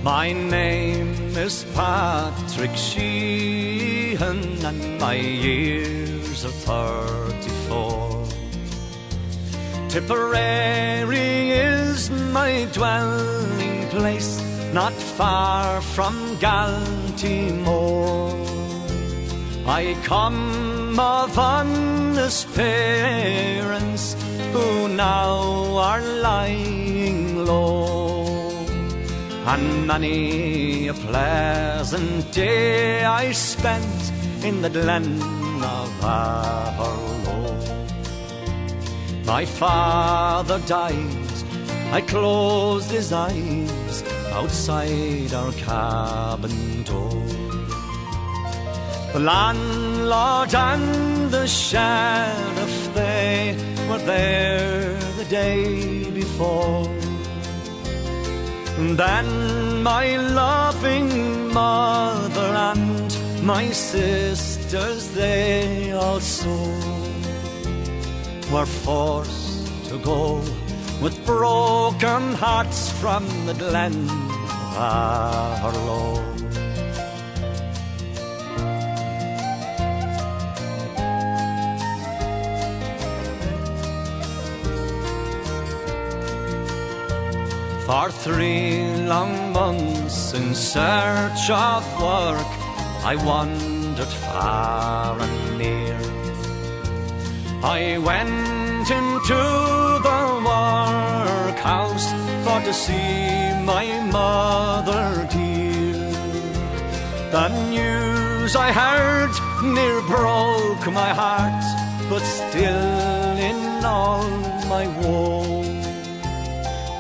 My name is Patrick Sheehan, and my years are 34. Tipperary is my dwelling place, not far from Galtymore. I come of honest parents who now are lying low, and many a pleasant day I spent in the Glen of Aherlow. My father died, I closed his eyes outside our cabin door. The landlord and the sheriff, they were there the day before. And then my loving mother and my sisters, they also were forced to go with broken hearts from the Glen of Aherlow. For 3 long months in search of work, I wandered far and near. I went into the workhouse for to see my mother dear. The news I heard near broke my heart, but still in all my woe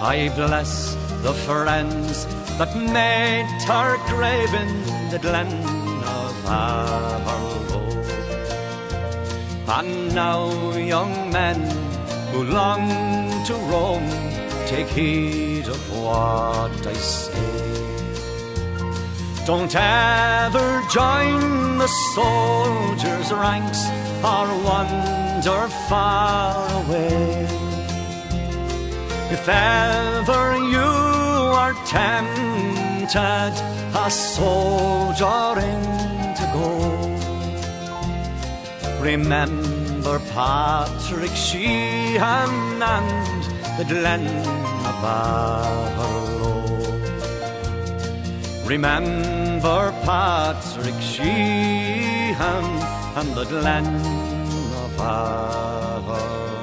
I bless the friends that made her grave in the Glen of Aherlow. And now, young men who long to roam, take heed of what I say. Don't ever join the soldiers' ranks or wander far away. If ever you are tempted a soldiering to go, remember Patrick Sheehan and the Glen of Aherlow. Remember Patrick Sheehan and the Glen of Aherlow.